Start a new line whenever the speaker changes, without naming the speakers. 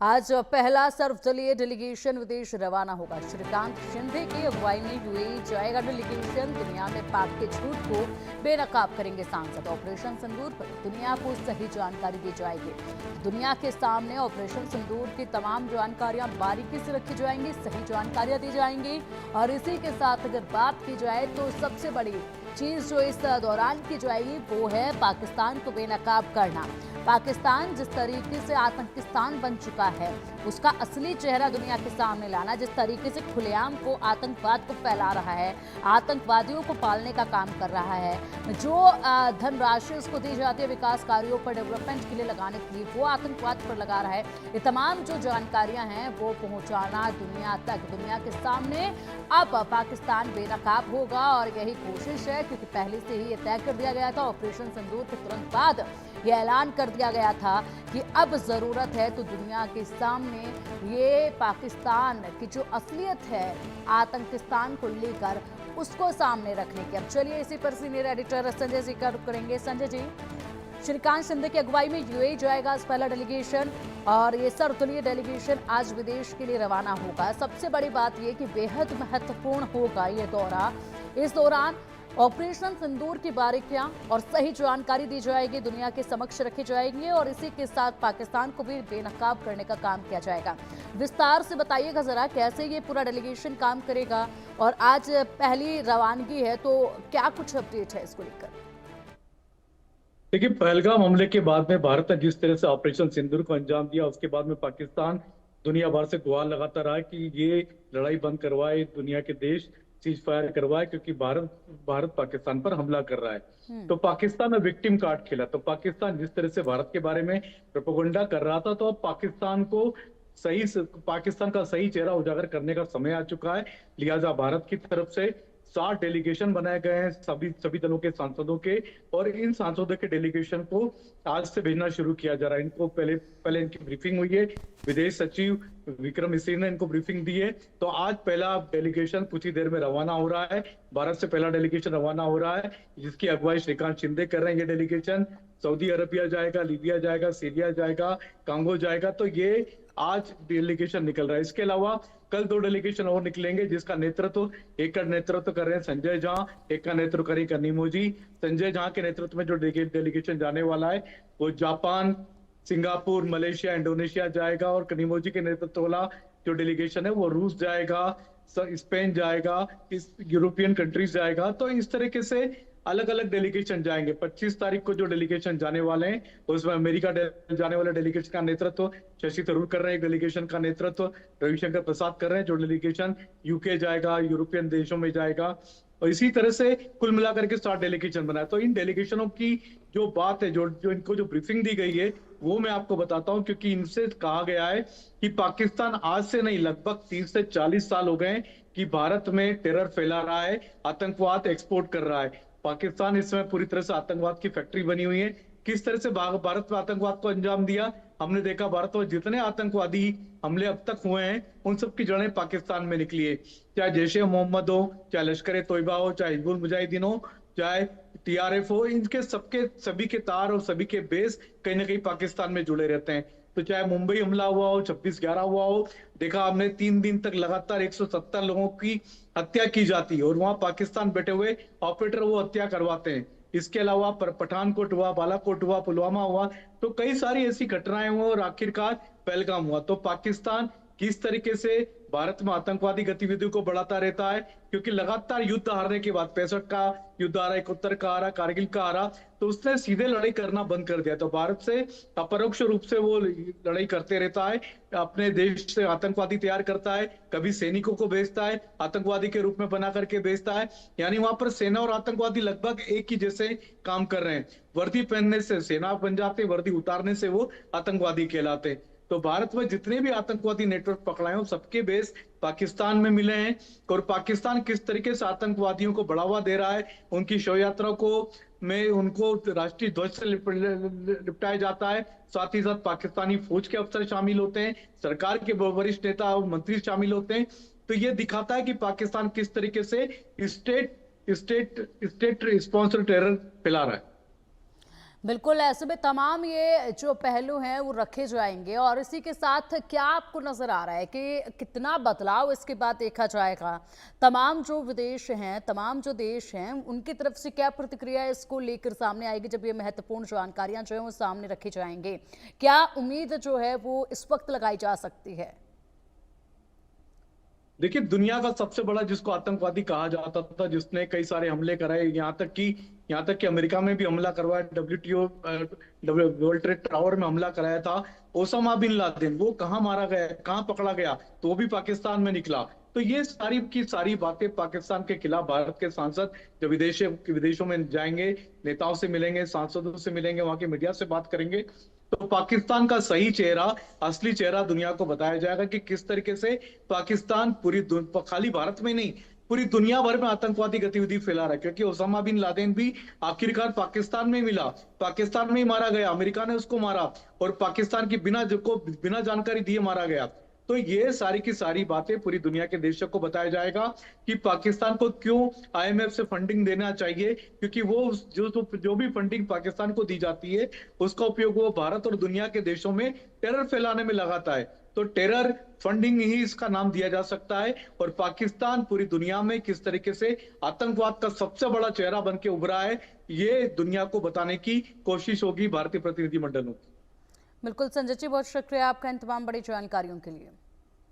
आज पहला सर्वदलीय डेलीगेशन विदेश रवाना होगा। श्रीकांत शिंदे की अगुवाई में यूएई जाएगा डेलीगेशन। दुनिया में पाक के झूठ को बेनकाब करेंगे सांसद। ऑपरेशन सिंदूर पर दुनिया को सही जानकारी दी जाएगी। दुनिया के सामने ऑपरेशन सिंदूर की तमाम जानकारियां बारीकी से रखी जाएंगी, सही जानकारियां दी जाएंगी। और इसी के साथ अगर बात की जाए तो सबसे बड़ी चीज जो इस दौरान की जाएगी वो है पाकिस्तान को बेनकाब करना। पाकिस्तान जिस तरीके से आतंकिस्तान बन चुका है उसका असली चेहरा दुनिया के सामने लाना, जिस तरीके से खुलेआम को आतंकवाद को फैला रहा है, आतंकवादियों को पालने का काम कर रहा है, जो धनराशि उसको दी जाती है विकास कार्यों पर डेवलपमेंट के लिए लगाने के लिए, वो आतंकवाद पर लगा रहा है। ये तमाम जो जानकारियां हैं वो पहुंचाना दुनिया तक, दुनिया के सामने अब पाकिस्तान बेनकाब होगा। और यही कोशिश है, क्योंकि पहले से ही ये तय कर दिया गया था। ऑपरेशन सिंदूर के तुरंत बाद ये ऐलान कर दिया गया था कि अब जरूरत है तो दुनिया के सामने ये पाकिस्तान की जो असलियत है आतंकिस्तान को लेकर उसको सामने रखने की। अब चलिए इसी पर सीनियर एडिटर संजय जी का रुख करेंगे। संजय जी, श्रीकांत शिंदे की अगुवाई में यूएई जाएगा आज पहला डेलीगेशन, और ये सर्वदलीय डेलीगेशन आज विदेश के लिए रवाना होगा। सबसे बड़ी बात ये कि बेहद महत्वपूर्ण होगा ये दौरा। इस दौरान ऑपरेशन सिंदूर की बारीकियां और सही जानकारी दी जाएगी, दुनिया के समक्ष रखी जाएंगी, और इसी के साथ पाकिस्तान को भी बेनकाब करने का काम किया जाएगा। विस्तार से बताइएगा जरा कैसे ये पूरा डेलीगेशन काम करेगा, और आज पहली रवानगी है तो क्या कुछ अपडेट है इसको लेकर?
देखिए, पहलगाम हमले के बाद में भारत ने जिस तरह से ऑपरेशन सिंदूर को अंजाम दिया, उसके बाद में पाकिस्तान दुनिया भर से गुहार लगाता रहा कि ये लड़ाई बंद करवाए, दुनिया के देश सीज फायर करवाए, क्योंकि भारत पाकिस्तान पर हमला कर रहा है। तो पाकिस्तान में विक्टिम कार्ड खेला। तो पाकिस्तान जिस तरह से भारत के बारे में प्रोपेगेंडा कर रहा था, तो अब पाकिस्तान का सही चेहरा उजागर करने का समय आ चुका है। लिहाजा भारत की तरफ से 60 डेलीगेशन बनाए गए हैं सभी दलों के सांसदों के, और इन सांसदों के डेलीगेशन को आज से भेजना शुरू किया जा रहा है। इनको पहले इनकी ब्रीफिंग हुई है। विदेश सचिव विक्रम मिश्री ने इनको ब्रीफिंग दी है। तो आज पहला डेलीगेशन कुछ ही देर में रवाना हो रहा है। भारत से पहला डेलीगेशन रवाना हो रहा है, जिसकी अगुवाई श्रीकांत शिंदे कर रहे हैं। ये डेलीगेशन सऊदी अरबिया जाएगा, लीबिया जाएगा, सीरिया जाएगा, कांगो जाएगा। तो ये आज डेलीगेशन निकल रहा है। इसके अलावा कल 2 डेलीगेशन और निकलेंगे, जिसका नेतृत्व एक का नेतृत्व कर रहे हैं संजय झा, एक का नेतृत्व करेंगे कनिमोझी। संजय झा के नेतृत्व में जो डेलीगेशन जाने वाला है वो जापान, सिंगापुर, मलेशिया, इंडोनेशिया जाएगा, और कनिमोझी के नेतृत्व वाला जो डेलीगेशन है वो रूस जाएगा, स्पेन जाएगा, इस यूरोपियन कंट्रीज जाएगा। तो इस तरीके से अलग अलग डेलीगेशन जाएंगे। 25 तारीख को जो डेलीगेशन जाने वाले हैं उसमें अमेरिका जाने वाले डेलीगेशन का नेतृत्व शशि थरूर कर रहे हैं, डेलीगेशन का नेतृत्व रविशंकर प्रसाद कर रहे हैं, जो डेलीगेशन यूके जाएगा, यूरोपियन देशों में जाएगा। और इसी तरह से कुल मिलाकर के 60 डेलीगेशन बनाए। तो इन डेलीगेशनों की जो बात है, जो इनको जो ब्रीफिंग दी गई है, वो मैं आपको बताता हूं, क्योंकि इनसे कहा गया है कि पाकिस्तान आज से नहीं, लगभग 30 से 40 साल हो गए कि भारत में टेरर फैला रहा है, आतंकवाद एक्सपोर्ट कर रहा है। पाकिस्तान इस समय पूरी तरह से आतंकवाद की फैक्ट्री बनी हुई है। किस तरह से भारत में आतंकवाद को अंजाम दिया हमने देखा। भारत में जितने आतंकवादी हमले अब तक हुए हैं उन सब की जड़ें पाकिस्तान में निकली है। चाहे जैश ए मोहम्मद हो, चाहे लश्कर ए तोयबा हो, चाहे हिजबुल मुजाहिदीन हो, चाहे टीआरएफ हो, इनके सभी के तार और सभी के बेस कहीं ना कहीं पाकिस्तान में जुड़े रहते हैं। तो चाहे मुंबई हमला हुआ हो, 26/11 हुआ हो, देखा हमने 3 दिन तक लगातार 170 लोगों की हत्या की जाती है, और वहां पाकिस्तान बैठे हुए ऑपरेटर वो हत्या करवाते हैं। इसके अलावा पठानकोट हुआ, बालाकोट हुआ, पुलवामा हुआ, तो कई सारी ऐसी घटनाएं हुई, और आखिरकार पहलगाम हुआ। तो पाकिस्तान किस तरीके से भारत में आतंकवादी गतिविधियों को बढ़ाता रहता है, क्योंकि लगातार युद्ध हारने के बाद 65 का युद्ध आ रहा, 71 का आ रहा, कारगिल का आ रहा, तो उसने सीधे लड़ाई करना बंद कर दिया। तो भारत से अपरोक्ष रूप से वो लड़ाई करते रहता है, अपने देश से आतंकवादी तैयार करता है, कभी सैनिकों को भेजता है, आतंकवादी के रूप में बना करके भेजता है। यानी वहां पर सेना और आतंकवादी लगभग एक ही जैसे काम कर रहे हैं। वर्दी पहनने से सेना बन जाते, वर्दी उतारने से वो आतंकवादी कहलाते। तो भारत में जितने भी आतंकवादी नेटवर्क पकड़ाए हैं सबके बेस पाकिस्तान में मिले हैं। और पाकिस्तान किस तरीके से आतंकवादियों को बढ़ावा दे रहा है, उनकी शव यात्रा को में उनको राष्ट्रीय ध्वज से लिपटाया जाता है। साथ ही साथ पाकिस्तानी फौज के अफसर शामिल होते हैं, सरकार के वरिष्ठ नेता और मंत्री शामिल होते हैं। तो ये दिखाता है कि पाकिस्तान किस तरीके से state state state sponsored terror फैला रहा है।
बिल्कुल, ऐसे में तमाम ये जो पहलू हैं वो रखे जाएंगे और इसी के साथ क्या आपको नजर आ रहा है कि कितना बदलाव इसके बाद देखा जाएगा? तमाम जो विदेश हैं, तमाम जो देश हैं, उनकी तरफ से क्या प्रतिक्रिया इसको लेकर सामने आएगी जब ये महत्वपूर्ण जानकारियां जो है वो सामने रखी जाएंगे? क्या उम्मीद जो है वो इस वक्त लगाई जा सकती है?
देखिए, दुनिया का सबसे बड़ा जिसको आतंकवादी कहा जाता था, जिसने कई सारे हमले कराए, यहाँ तक कि अमेरिका में भी हमला करवाया, डब्ल्यूटीओ वर्ल्ड ट्रेड टावर में हमला कराया था ओसामा बिन लादेन। वो कहाँ मारा गया, कहाँ पकड़ा गया, तो वो भी पाकिस्तान में निकला। तो ये सारी की सारी बातें पाकिस्तान के खिलाफ भारत के सांसद जब विदेशों में जाएंगे, नेताओं से मिलेंगे, सांसदों से मिलेंगे, वहां के मीडिया से बात करेंगे, तो पाकिस्तान का सही चेहरा, असली चेहरा दुनिया को बताया जाएगा कि किस तरीके से पाकिस्तान खाली भारत में नहीं, पूरी दुनिया भर में आतंकवादी गतिविधि फैला रहा है। क्योंकि ओसामा बिन लादेन भी आखिरकार पाकिस्तान में मिला, पाकिस्तान में ही मारा गया, अमेरिका ने उसको मारा और पाकिस्तान की बिना जानकारी दिए मारा गया। तो ये सारी की सारी बातें पूरी दुनिया के देशों को बताया जाएगा कि पाकिस्तान को क्यों आईएमएफ से फंडिंग देना चाहिए, क्योंकि वो जो भी फंडिंग पाकिस्तान को दी जाती है उसका उपयोग वो भारत और दुनिया के देशों में टेरर फैलाने में लगाता है। तो टेरर फंडिंग ही इसका नाम दिया जा सकता है। और पाकिस्तान पूरी दुनिया में किस तरीके से आतंकवाद का सबसे बड़ा चेहरा बन के उभरा है, ये दुनिया को बताने की कोशिश होगी भारतीय प्रतिनिधिमंडलों की।
बिल्कुल संजय जी, बहुत शुक्रिया आपका इन तमाम बड़ी जानकारियों के लिए।